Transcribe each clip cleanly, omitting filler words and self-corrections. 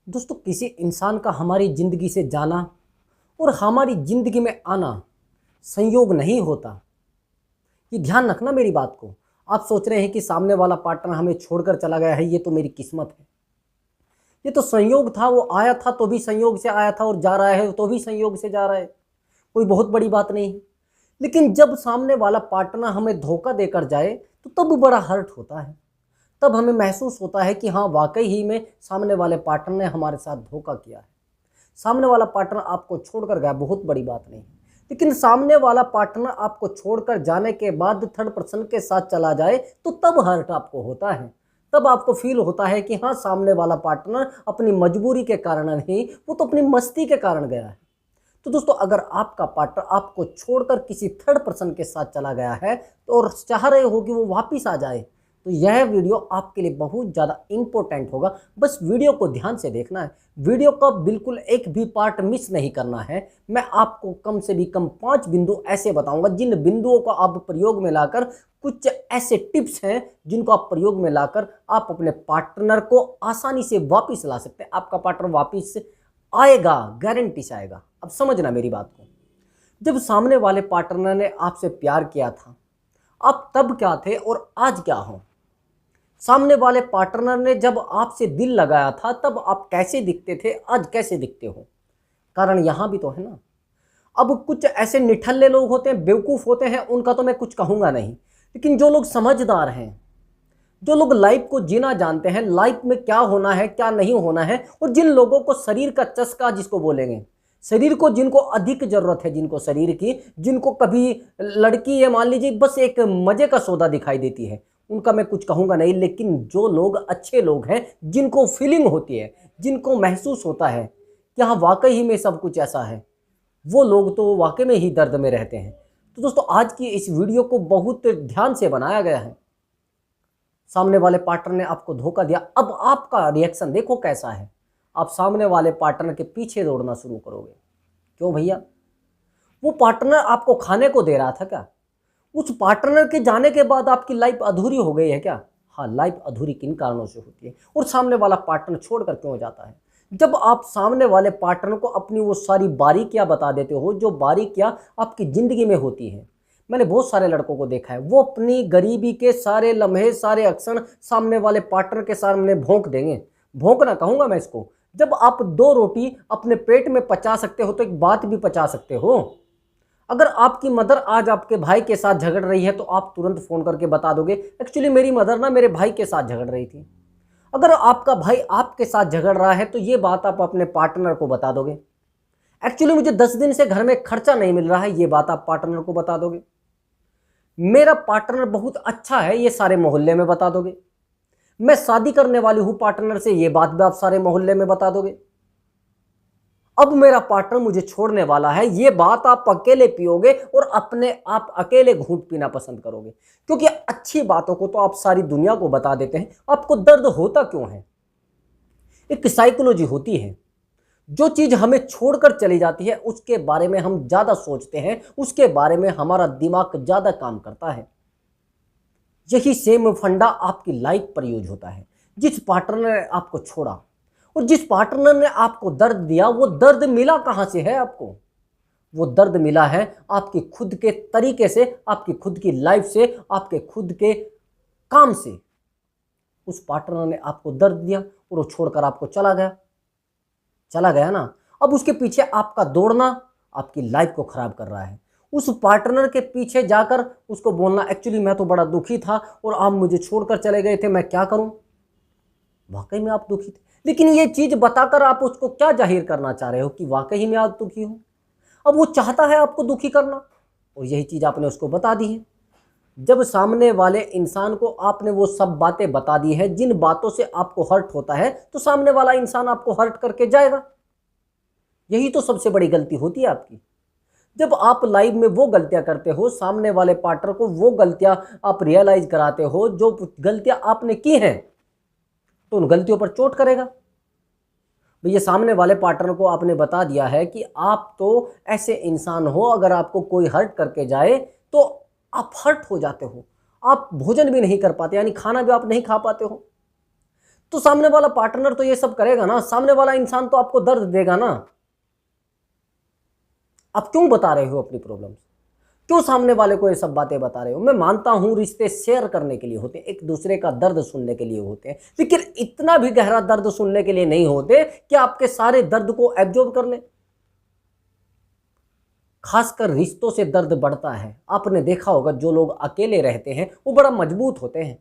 दोस्तों, किसी इंसान का हमारी ज़िंदगी से जाना और हमारी ज़िंदगी में आना संयोग नहीं होता। ये ध्यान रखना मेरी बात को। आप सोच रहे हैं कि सामने वाला पार्टनर हमें छोड़कर चला गया है, ये तो मेरी किस्मत है, ये तो संयोग था, वो आया था तो भी संयोग से आया था और जा रहा है तो भी संयोग से जा रहा है, कोई बहुत बड़ी बात नहीं है। लेकिन जब सामने वाला पार्टनर हमें धोखा देकर जाए तो तब बड़ा हर्ट होता है। तब हमें महसूस होता है कि हाँ, वाकई ही में सामने वाले पार्टनर ने हमारे साथ धोखा किया है। सामने वाला पार्टनर आपको छोड़कर गया, बहुत बड़ी बात नहीं, लेकिन सामने वाला पार्टनर आपको छोड़कर जाने के बाद थर्ड पर्सन के साथ चला जाए तो तब हर्ट आपको होता है। तब आपको फील होता है कि हाँ, सामने वाला पार्टनर अपनी मजबूरी के कारण नहीं, वो तो अपनी मस्ती के कारण गया है। तो दोस्तों, अगर आपका पार्टनर आपको छोड़कर किसी थर्ड पर्सन के साथ चला गया है तो और चाह रहे हो कि वो वापस आ जाए, तो यह वीडियो आपके लिए बहुत ज़्यादा इम्पोर्टेंट होगा। बस वीडियो को ध्यान से देखना है, वीडियो का बिल्कुल एक भी पार्ट मिस नहीं करना है। मैं आपको कम से भी कम 5 बिंदु ऐसे बताऊंगा जिन बिंदुओं को आप प्रयोग में लाकर, कुछ ऐसे टिप्स हैं जिनको आप प्रयोग में लाकर आप अपने पार्टनर को आसानी से वापस ला सकते हैं। आपका पार्टनर वापस आएगा, गारंटी से आएगा। अब समझना मेरी बात को। जब सामने वाले पार्टनर ने आपसे प्यार किया था, आप तब क्या थे और आज क्या हो? सामने वाले पार्टनर ने जब आपसे दिल लगाया था तब आप कैसे दिखते थे, आज कैसे दिखते हो? कारण यहाँ भी तो है ना। अब कुछ ऐसे निठल्ले लोग होते हैं, बेवकूफ़ होते हैं, उनका तो मैं कुछ कहूँगा नहीं, लेकिन जो लोग समझदार हैं, जो लोग लाइफ को जीना जानते हैं, लाइफ में क्या होना है क्या नहीं होना है, और जिन लोगों को शरीर का चस्का जिसको बोलेंगे, शरीर को जिनको अधिक ज़रूरत है, जिनको शरीर की, जिनको कभी लड़की ये मान लीजिए बस एक मज़े का सौदा दिखाई देती है, उनका मैं कुछ कहूँगा नहीं। लेकिन जो लोग अच्छे लोग हैं, जिनको फीलिंग होती है, जिनको महसूस होता है कि हाँ, वाकई ही में सब कुछ ऐसा है, वो लोग तो वाकई में ही दर्द में रहते हैं। तो दोस्तों, आज की इस वीडियो को बहुत ध्यान से बनाया गया है। सामने वाले पार्टनर ने आपको धोखा दिया, अब आपका रिएक्शन देखो कैसा है। आप सामने वाले पार्टनर के पीछे दौड़ना शुरू करोगे। क्यों भैया? वो पार्टनर आपको खाने को दे रहा था क्या? उस पार्टनर के जाने के बाद आपकी लाइफ अधूरी हो गई है क्या? हाँ, लाइफ अधूरी किन कारणों से होती है और सामने वाला पार्टनर छोड़कर क्यों जाता है? जब आप सामने वाले पार्टनर को अपनी वो सारी बारीकियां बता देते हो, जो बारीकियां आपकी ज़िंदगी में होती हैं। मैंने बहुत सारे लड़कों को देखा है, वो अपनी गरीबी के सारे लम्हे, सारे अक्षण सामने वाले पार्टनर के सामने भोंक देंगे। भोंकना कहूँगा मैं इसको। जब आप 2 रोटी अपने पेट में पचा सकते हो तो एक बात भी पचा सकते हो। अगर आपकी मदर आज आपके भाई के साथ झगड़ रही है तो आप तुरंत फ़ोन करके बता दोगे, एक्चुअली मेरी मदर ना मेरे भाई के साथ झगड़ रही थी। अगर आपका भाई आपके साथ झगड़ रहा है तो ये बात आप अपने पार्टनर को बता दोगे। एक्चुअली मुझे 10 दिन से घर में खर्चा नहीं मिल रहा है, ये बात आप पार्टनर को बता दोगे। मेरा पार्टनर बहुत अच्छा है, ये सारे मोहल्ले में बता दोगे। मैं शादी करने वाली हूँ पार्टनर से, ये बात भी आप सारे मोहल्ले में बता दोगे। अब मेरा पार्टनर मुझे छोड़ने वाला है, ये बात आप अकेले पियोगे और अपने आप अकेले घूंट पीना पसंद करोगे। क्योंकि अच्छी बातों को तो आप सारी दुनिया को बता देते हैं, आपको दर्द होता क्यों है? एक साइकोलॉजी होती है। जो चीज़ हमें छोड़कर चली जाती है उसके बारे में हम ज़्यादा सोचते हैं, उसके बारे में हमारा दिमाग ज़्यादा काम करता है। यही सेम फंडा आपकी लाइफ पर यूज होता है। जिस पार्टनर ने आपको छोड़ा और जिस पार्टनर ने आपको दर्द दिया, वो दर्द मिला कहाँ से है आपको? वो दर्द मिला है आपके खुद के तरीके से, आपकी खुद की लाइफ से, आपके खुद के काम से। उस पार्टनर ने आपको दर्द दिया और वो छोड़कर आपको चला गया। चला गया ना। अब उसके पीछे आपका दौड़ना आपकी लाइफ को खराब कर रहा है। उस पार्टनर के पीछे जाकर उसको बोलना, एक्चुअली मैं तो बड़ा दुखी था और आप मुझे छोड़कर चले गए थे, मैं क्या करूं? वाकई में आप दुखी थे, लेकिन ये चीज़ बताकर आप उसको क्या जाहिर करना चाह रहे हो कि वाकई में आप दुखी हो? अब वो चाहता है आपको दुखी करना और यही चीज़ आपने उसको बता दी है। जब सामने वाले इंसान को आपने वो सब बातें बता दी हैं जिन बातों से आपको हर्ट होता है, तो सामने वाला इंसान आपको हर्ट करके जाएगा। यही तो सबसे बड़ी गलती होती है आपकी। जब आप लाइफ में वो गलतियां करते हो, सामने वाले पार्टनर को वो गलतियां आप रियलाइज कराते हो जो गलतियां आपने की हैं, तो उन गलतियों पर चोट करेगा। भैया, सामने वाले पार्टनर को आपने बता दिया है कि आप तो ऐसे इंसान हो, अगर आपको कोई हर्ट करके जाए तो आप हर्ट हो जाते हो, आप भोजन भी नहीं कर पाते, यानी खाना भी आप नहीं खा पाते हो। तो सामने वाला पार्टनर तो ये सब करेगा ना, सामने वाला इंसान तो आपको दर्द देगा ना। आप क्यों बता रहे हो अपनी प्रॉब्लम्स? क्यों सामने वाले को ये सब बातें बता रहे हो? मैं मानता हूं रिश्ते शेयर करने के लिए होते हैं, एक दूसरे का दर्द सुनने के लिए होते हैं, लेकिन इतना भी गहरा दर्द सुनने के लिए नहीं होते कि आपके सारे दर्द को एब्जॉर्ब कर ले। खासकर रिश्तों से दर्द बढ़ता है। आपने देखा होगा जो लोग अकेले रहते हैं वो बड़ा मजबूत होते हैं,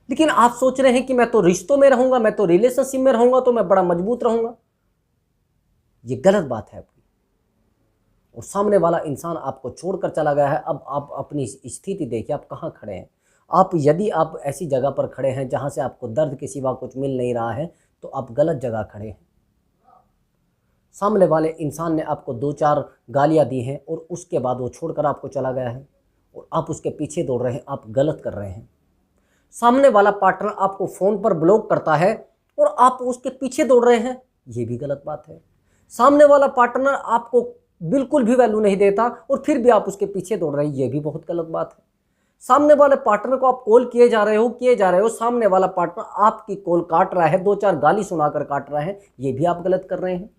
लेकिन आप सोच रहे हैं कि मैं तो रिश्तों में रहूंगा, मैं तो रिलेशनशिप में रहूंगा तो मैं बड़ा मजबूत रहूंगा। ये गलत बात है आपकी। और सामने वाला इंसान आपको छोड़कर चला गया है। अब आप अपनी स्थिति देखिए, आप कहाँ खड़े हैं। यदि आप ऐसी जगह पर खड़े हैं जहां से आपको दर्द के सिवा कुछ मिल नहीं रहा है, तो आप गलत जगह खड़े हैं। सामने वाले इंसान ने आपको 2-4 गालियां दी हैं और उसके बाद वो छोड़कर आपको चला गया है और आप उसके पीछे दौड़ रहे हैं, आप गलत कर रहे हैं। सामने वाला पार्टनर आपको फ़ोन पर ब्लॉक करता है और आप उसके पीछे दौड़ रहे हैं, ये भी गलत बात है। सामने वाला पार्टनर आपको बिल्कुल भी वैल्यू नहीं देता और फिर भी आप उसके पीछे दौड़ रहे हैं, ये भी बहुत गलत बात है। सामने वाले पार्टनर को आप कॉल किए जा रहे हो, सामने वाला पार्टनर आपकी कॉल काट रहा है, 2-4 गाली सुनाकर काट रहा है, ये भी आप गलत कर रहे हैं।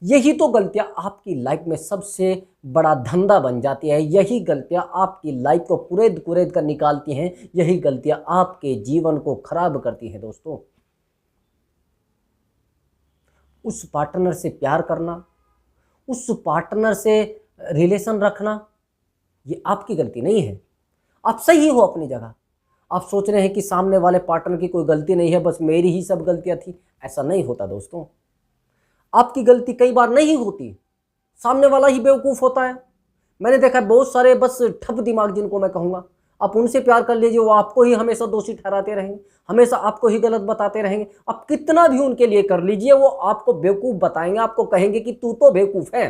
यही तो गलतियां आपकी लाइफ में सबसे बड़ा धंधा बन जाती है। यही गलतियां आपकी लाइफ को कुरेद कुरेद कर निकालती हैं। यही गलतियां आपके जीवन को खराब करती हैं। दोस्तों, उस पार्टनर से प्यार करना, उस पार्टनर से रिलेशन रखना, ये आपकी गलती नहीं है। आप सही हो अपनी जगह। आप सोच रहे हैं कि सामने वाले पार्टनर की कोई गलती नहीं है, बस मेरी ही सब गलतियां थी। ऐसा नहीं होता दोस्तों। आपकी गलती कई बार नहीं होती, सामने वाला ही बेवकूफ़ होता है। मैंने देखा है बहुत सारे बस ठप दिमाग, जिनको मैं कहूँगा, आप उनसे प्यार कर लीजिए, वो आपको ही हमेशा दोषी ठहराते रहेंगे, हमेशा आपको ही गलत बताते रहेंगे। आप कितना भी उनके लिए कर लीजिए, वो आपको बेवकूफ़ बताएंगे, आपको कहेंगे कि तू तो बेवकूफ़ है।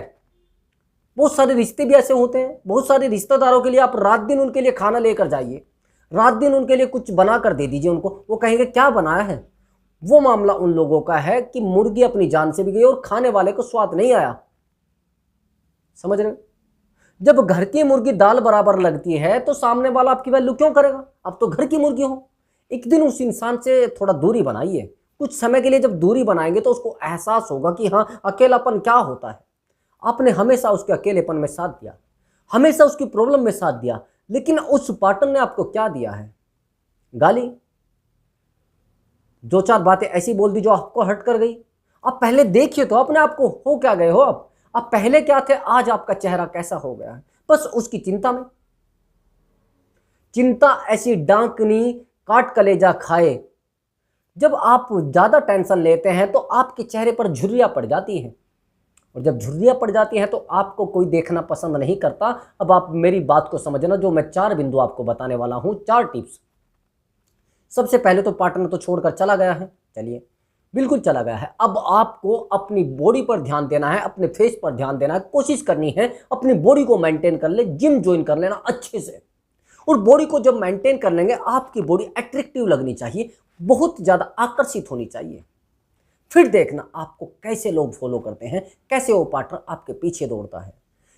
बहुत सारे रिश्ते भी ऐसे होते हैं। बहुत सारे रिश्तेदारों के लिए आप रात दिन उनके लिए खाना लेकर जाइए, रात दिन उनके लिए कुछ बना कर दे दीजिए उनको, वो कहेंगे क्या बनाया है। वो मामला उन लोगों का है कि मुर्गी अपनी जान से भी गई और खाने वाले को स्वाद नहीं आया। समझ रहे? जब घर की मुर्गी दाल बराबर लगती है तो सामने वाला आपकी वैल्यू क्यों करेगा? आप तो घर की मुर्गी हो। एक दिन उस इंसान से थोड़ा दूरी बनाइए। कुछ समय के लिए जब दूरी बनाएंगे तो उसको एहसास होगा कि हाँ, अकेलापन क्या होता है। आपने हमेशा उसके अकेलेपन में साथ दिया, हमेशा उसकी प्रॉब्लम में साथ दिया, लेकिन उस पार्टनर ने आपको क्या दिया है? गाली, 2-4 बातें ऐसी बोल दी जो आपको हर्ट कर गई। आप पहले देखिए तो अपने आप को, हो क्या गए हो आप पहले क्या थे, आज आपका चेहरा कैसा हो गया है, बस उसकी चिंता में। चिंता ऐसी डांकनी काट कलेजा खाए। जब आप ज्यादा टेंशन लेते हैं तो आपके चेहरे पर झुर्रियां पड़ जाती हैं, और जब झुर्रियां पड़ जाती हैं तो आपको कोई देखना पसंद नहीं करता। अब आप मेरी बात को समझना, जो मैं 4 बिंदु आपको बताने वाला हूं, 4 टिप्स। सबसे पहले तो पार्टनर तो छोड़कर चला गया है, चलिए बिल्कुल चला गया है। अब आपको अपनी बॉडी पर ध्यान देना है, अपने फेस पर ध्यान देना है, कोशिश करनी है अपनी बॉडी को मेंटेन कर ले। जिम ज्वाइन कर लेना अच्छे से, और बॉडी को जब मेंटेन कर लेंगे, आपकी बॉडी अट्रैक्टिव लगनी चाहिए, बहुत ज़्यादा आकर्षित होनी चाहिए। फिर देखना आपको कैसे लोग फॉलो करते हैं, कैसे वो पार्टनर आपके पीछे दौड़ता है।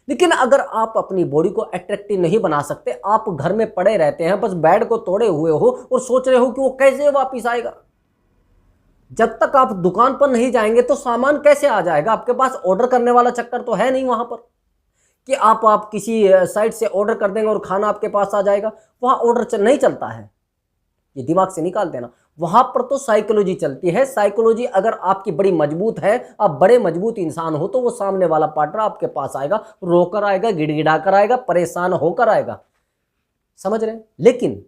लेकिन अगर आप अपनी बॉडी को अट्रैक्टिव नहीं बना सकते, आप घर में पड़े रहते हैं, बस बेड को तोड़े हुए हो और सोच रहे हो कि वो कैसे वापिस आएगा। जब तक आप दुकान पर नहीं जाएंगे तो सामान कैसे आ जाएगा आपके पास? ऑर्डर करने वाला चक्कर तो है नहीं वहां पर कि आप किसी साइट से ऑर्डर कर देंगे और खाना आपके पास आ जाएगा। वहां ऑर्डर नहीं चलता है, ये दिमाग से निकाल देना। वहां पर तो साइकोलॉजी चलती है। साइकोलॉजी अगर आपकी बड़ी मजबूत है, आप बड़े मजबूत इंसान हो, तो वो सामने वाला पार्टनर आपके पास आएगा, रोकर आएगा, गिड़गिड़ा कर आएगा, परेशान होकर आएगा। समझ रहे हैं? लेकिन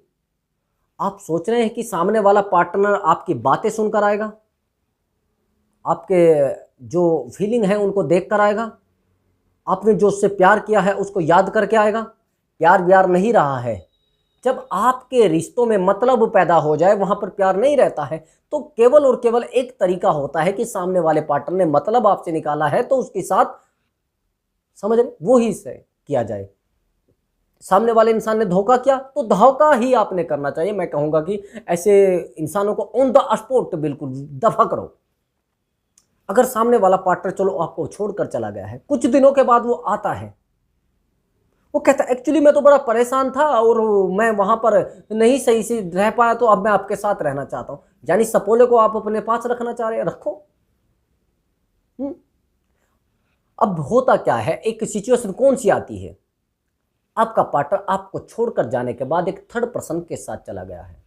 आप सोच रहे हैं कि सामने वाला पार्टनर आपकी बातें सुनकर आएगा, आपके जो फीलिंग है उनको देख कर आएगा, आपने जो उससे प्यार किया है उसको याद करके आएगा। प्यार व्यार नहीं रहा है। जब आपके रिश्तों में मतलब पैदा हो जाए, वहां पर प्यार नहीं रहता है, तो केवल और केवल एक तरीका होता है कि सामने वाले पार्टनर ने मतलब आपसे निकाला है तो उसके साथ, समझ रहे, वो ही से किया जाए। सामने वाले इंसान ने धोखा किया तो धोखा ही आपने करना चाहिए। मैं कहूंगा कि ऐसे इंसानों को ऑन द स्पॉट बिल्कुल दफा करो। अगर सामने वाला पार्टनर चलो आपको छोड़कर चला गया है, कुछ दिनों के बाद वो आता है वो कहता है एक्चुअली मैं तो बड़ा परेशान था और मैं वहाँ पर नहीं सही से रह पाया, तो अब मैं आपके साथ रहना चाहता हूँ। यानी सपोले को आप अपने पास रखना चाह रहे हैं, रखो। अब होता क्या है, एक सिचुएशन कौन सी आती है, आपका पार्टनर आपको छोड़कर जाने के बाद एक थर्ड पर्सन के साथ चला गया है।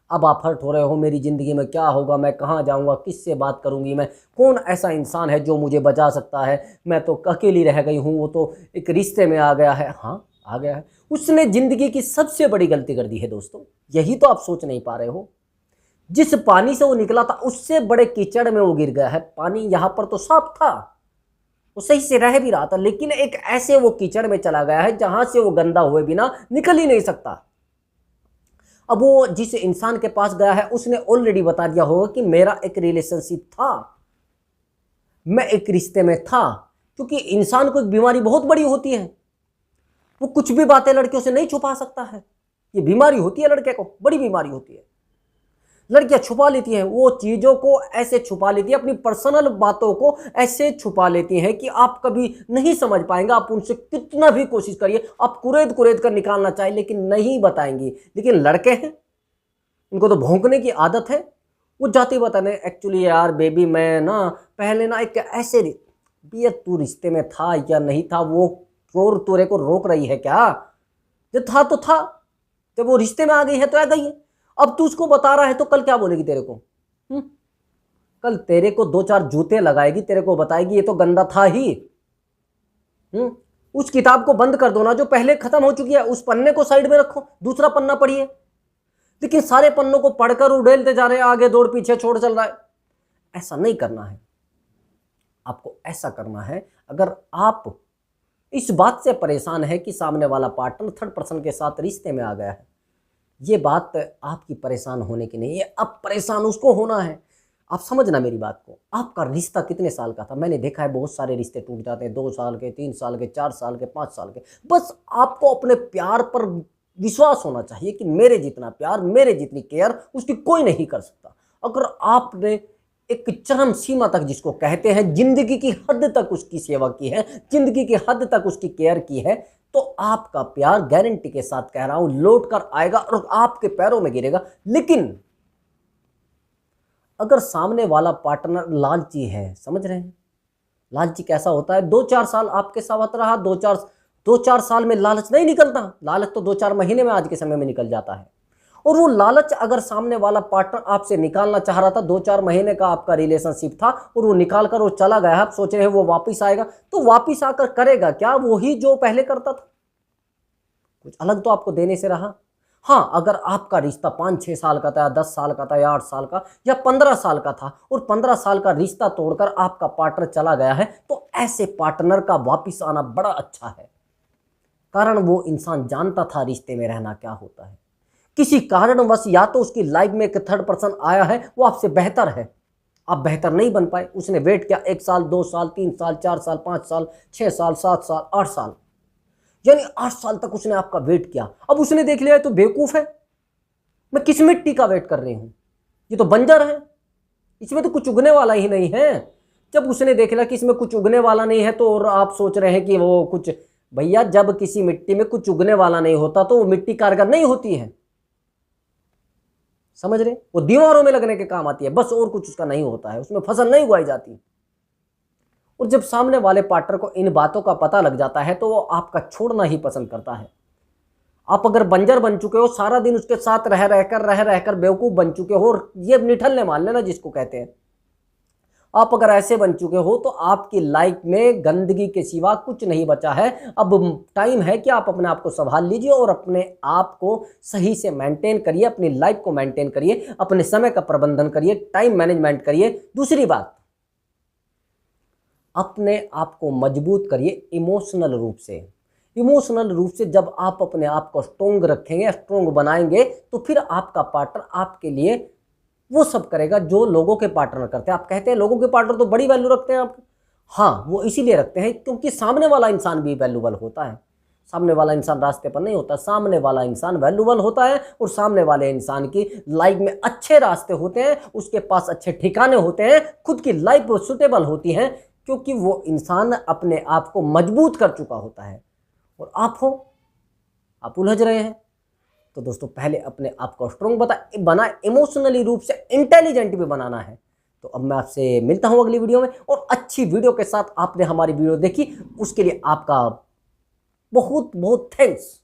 अब आप हर्ट हो रहे हो, मेरी ज़िंदगी में क्या होगा, मैं कहाँ जाऊँगा, किससे बात करूँगी, मैं कौन ऐसा इंसान है जो मुझे बचा सकता है, मैं तो अकेली रह गई हूँ, वो तो एक रिश्ते में आ गया है। हाँ, आ गया है। उसने ज़िंदगी की सबसे बड़ी गलती कर दी है दोस्तों। यही तो आप सोच नहीं पा रहे हो। जिस पानी से वो निकला था उससे बड़े कीचड़ में वो गिर गया है। पानी यहाँ पर तो साफ था, वो सही से रह भी रहा था, लेकिन एक ऐसे वो कीचड़ में चला गया है जहाँ से वो गंदा हुए बिना निकल ही नहीं सकता। अब वो जिस इंसान के पास गया है उसने ऑलरेडी बता दिया होगा कि मेरा एक रिलेशनशिप था, मैं एक रिश्ते में था। क्योंकि इंसान को एक बीमारी बहुत बड़ी होती है, वो कुछ भी बातें लड़कियों से नहीं छुपा सकता है। ये बीमारी होती है लड़के को, बड़ी बीमारी होती है। लड़कियां छुपा लेती हैं, वो चीज़ों को ऐसे छुपा लेती हैं, अपनी पर्सनल बातों को ऐसे छुपा लेती हैं कि आप कभी नहीं समझ पाएंगे। आप उनसे कितना भी कोशिश करिए, आप कुरेद कुरेद कर निकालना चाहिए, लेकिन नहीं बताएंगी। लेकिन लड़के हैं, उनको तो भौंकने की आदत है। वो जाते बताने एक्चुअली यार बेबी मैं ना पहले ना एक ऐसे भैया तू रिश्ते में था या नहीं था, वो चोर तोरे को रोक रही है क्या? जब था तो था, जब वो रिश्ते में आ गई है तो आ गई है। अब तू उसको बता रहा है तो कल क्या बोलेगी तेरे को? कल तेरे को 2-4 जूते लगाएगी, तेरे को बताएगी ये तो गंदा था ही। उस किताब को बंद कर दो ना जो पहले खत्म हो चुकी है, उस पन्ने को साइड में रखो, दूसरा पन्ना पढ़िए। लेकिन सारे पन्नों को पढ़कर उड़ेलते जा रहे हैं, आगे दौड़ पीछे छोड़ चल रहा है। ऐसा नहीं करना है आपको। ऐसा करना है, अगर आप इस बात से परेशान है कि सामने वाला पार्टनर थर्ड पर्सन के साथ रिश्ते में आ गया है, ये बात आपकी परेशान होने की नहीं है, अब परेशान उसको होना है। आप समझना मेरी बात को। आपका रिश्ता कितने साल का था? मैंने देखा है बहुत सारे रिश्ते टूट जाते हैं, 2 साल के, 3 साल के, 4 साल के, 5 साल के। बस आपको अपने प्यार पर विश्वास होना चाहिए कि मेरे जितना प्यार, मेरे जितनी केयर उसकी कोई नहीं कर सकता। अगर आपने एक चरम सीमा तक, जिसको कहते हैं जिंदगी की हद तक उसकी सेवा की है, जिंदगी की हद तक उसकी केयर की है, तो आपका प्यार गारंटी के साथ कह रहा हूं लौट कर आएगा और आपके पैरों में गिरेगा। लेकिन अगर सामने वाला पार्टनर लालची है, समझ रहे हैं लालची कैसा होता है? 2-4 साल आपके साथ रहा, 2-4 साल में लालच नहीं निकलता। लालच तो 2-4 महीने में आज के समय में निकल जाता है। और वो लालच अगर सामने वाला पार्टनर आपसे निकालना चाह रहा था, 2-4 महीने का आपका रिलेशनशिप था और वो निकाल कर वो चला गया, आप सोच रहे हैं वो वापस आएगा, तो वापस आकर करेगा क्या? वही जो पहले करता था, कुछ अलग तो आपको देने से रहा। हाँ, अगर आपका रिश्ता 5-6 साल का था, या 10 साल का था, या 8 साल का, या 15 साल का था, और 15 साल का रिश्ता तोड़कर आपका पार्टनर चला गया है, तो ऐसे पार्टनर का वापस आना बड़ा अच्छा है। कारण वो इंसान जानता था रिश्ते में रहना क्या होता है। किसी कारणवश या तो उसकी लाइफ में एक थर्ड पर्सन आया है, वो आपसे बेहतर है, आप बेहतर नहीं बन पाए। उसने वेट किया 1 साल, 2 साल, 3 साल, 4 साल, 5 साल, 6 साल, 7 साल, 8 साल, यानी 8 साल तक उसने आपका वेट किया। अब उसने देख लिया तो बेवकूफ़ है, मैं किस मिट्टी का वेट कर रही हूँ, ये तो बंजर है, इसमें तो कुछ उगने वाला ही नहीं है। जब उसने देख लिया कि इसमें कुछ उगने वाला नहीं है, तो और आप सोच रहे हैं कि वो कुछ, भैया जब किसी मिट्टी में कुछ उगने वाला नहीं होता तो वो मिट्टी कारगर नहीं होती है, समझ रहे? वो दीवारों में लगने के काम आती है बस, और कुछ उसका नहीं होता है, उसमें फसल नहीं उगाई जाती। और जब सामने वाले पार्टनर को इन बातों का पता लग जाता है तो वो आपका छोड़ना ही पसंद करता है। आप अगर बंजर बन चुके हो, सारा दिन उसके साथ रह रहकर बेवकूफ़ बन चुके हो, और ये निठल्ले मान लेना जिसको कहते हैं, आप अगर ऐसे बन चुके हो तो आपकी लाइफ में गंदगी के सिवा कुछ नहीं बचा है। अब टाइम है कि आप अपने आप को संभाल लीजिए और अपने आप को सही से मेंटेन करिए, अपनी लाइफ को मेंटेन करिए, अपने समय का प्रबंधन करिए, टाइम मैनेजमेंट करिए। दूसरी बात, अपने आप को मजबूत करिए इमोशनल रूप से। इमोशनल रूप से जब आप अपने आप को स्ट्रोंग रखेंगे, स्ट्रोंग बनाएंगे, तो फिर आपका पार्टनर आपके लिए वो सब करेगा जो लोगों के पार्टनर करते हैं। आप कहते हैं लोगों के पार्टनर तो बड़ी वैल्यू रखते हैं आपकी, हाँ वो इसीलिए रखते हैं क्योंकि सामने वाला इंसान भी वैल्यूबल होता है। सामने वाला इंसान रास्ते पर नहीं होता, सामने वाला इंसान वैल्यूबल होता है, और सामने वाले इंसान की लाइफ में अच्छे रास्ते होते हैं, उसके पास अच्छे ठिकाने होते हैं, खुद की लाइफ सुटेबल होती है, क्योंकि वो इंसान अपने आप को मजबूत कर चुका होता है। और आप उलझ रहे हैं। तो दोस्तों पहले अपने आप को स्ट्रॉन्ग बना इमोशनली रूप से इंटेलिजेंट भी बनाना है। तो अब मैं आपसे मिलता हूं अगली वीडियो में, और अच्छी वीडियो के साथ। आपने हमारी वीडियो देखी उसके लिए आपका बहुत बहुत थैंक्स।